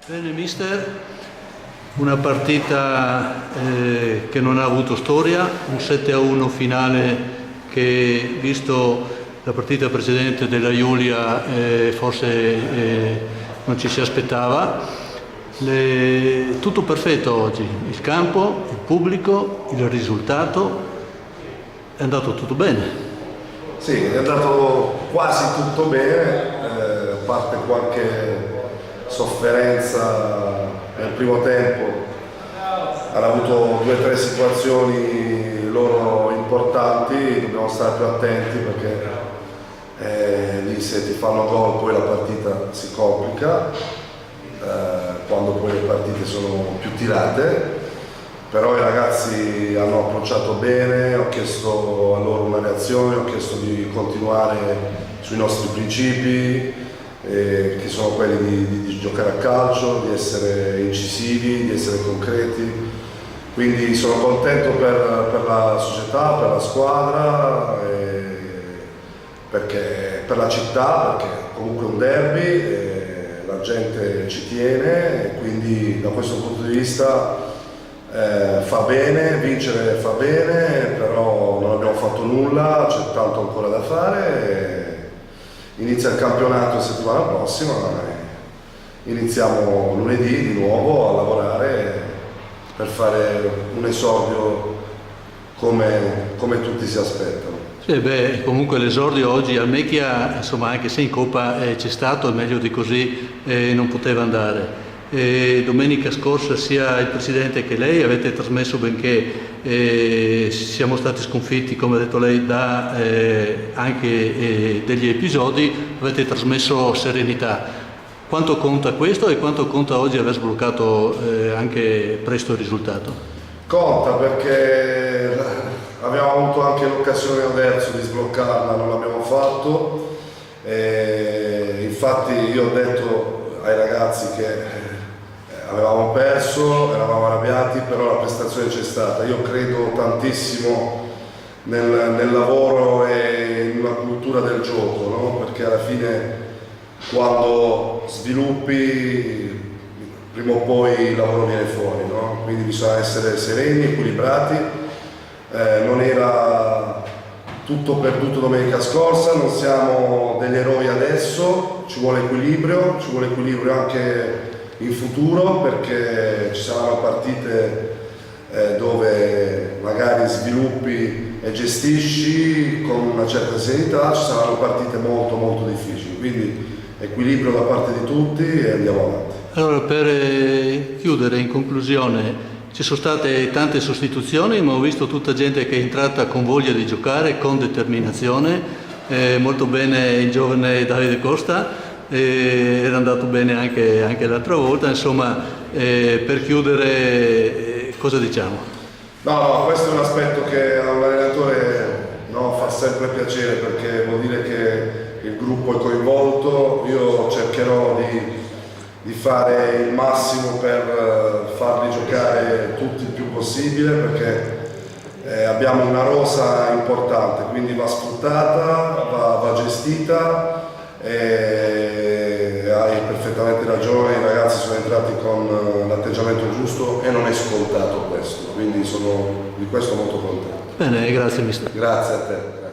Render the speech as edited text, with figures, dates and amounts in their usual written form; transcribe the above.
Bene, mister, una partita che non ha avuto storia, un 7-1 finale che, visto la partita precedente della Giulia, forse non ci si aspettava. Tutto perfetto oggi, il campo, il pubblico, il risultato, è andato tutto bene. Sì, è andato quasi tutto bene, a parte qualche sofferenza nel primo tempo. Hanno avuto 2 o 3 situazioni loro importanti, dobbiamo stare più attenti perché lì se ti fanno gol poi la partita si complica, quando poi le partite sono più tirate. Però i ragazzi hanno approcciato bene, ho chiesto a loro una reazione, ho chiesto di continuare sui nostri principi, che sono quelli di giocare a calcio, di essere incisivi, di essere concreti. Quindi sono contento per la società, per la squadra, per la città, perché comunque è un derby, la gente ci tiene e quindi da questo punto di vista fa bene, vincere fa bene, però non abbiamo fatto nulla, c'è tanto ancora da fare. Inizia il campionato la settimana prossima, iniziamo lunedì di nuovo a lavorare per fare un esordio come tutti si aspettano. Sì, comunque l'esordio oggi al Mechia, insomma, anche se in Coppa c'è stato, meglio di così non poteva andare. Domenica scorsa sia il Presidente che lei avete trasmesso, benché siamo stati sconfitti, come ha detto lei, da anche degli episodi, avete trasmesso serenità. Quanto conta questo e quanto conta oggi aver sbloccato anche presto il risultato? Conta perché abbiamo avuto anche l'occasione adesso di sbloccarla, non l'abbiamo fatto. Infatti io ho detto ai ragazzi che avevamo perso, eravamo arrabbiati, però la prestazione c'è stata. Io credo tantissimo nel lavoro e in una cultura del gioco, no? Perché alla fine quando sviluppi prima o poi il lavoro viene fuori, no? Quindi bisogna essere sereni, equilibrati. Non era tutto perduto domenica scorsa, non siamo degli eroi adesso, ci vuole equilibrio anche in futuro, perché ci saranno partite dove magari sviluppi e gestisci con una certa serenità, ci saranno partite molto molto difficili, quindi equilibrio da parte di tutti e andiamo avanti. Allora, per chiudere, in conclusione, ci sono state tante sostituzioni, ma ho visto tutta gente che è entrata con voglia di giocare, con determinazione, molto bene il giovane Davide Costa, era andato bene anche l'altra volta. Insomma, per chiudere, cosa diciamo? No, questo è un aspetto che a un allenatore fa sempre piacere, perché vuol dire che il gruppo è coinvolto. Io cercherò di fare il massimo per farli giocare tutti il più possibile, perché abbiamo una rosa importante, quindi va sfruttata, va gestita. Hai perfettamente ragione, i ragazzi sono entrati con l'atteggiamento giusto e non è scontato questo, quindi sono di questo molto contento. Bene, grazie mister. Grazie a te.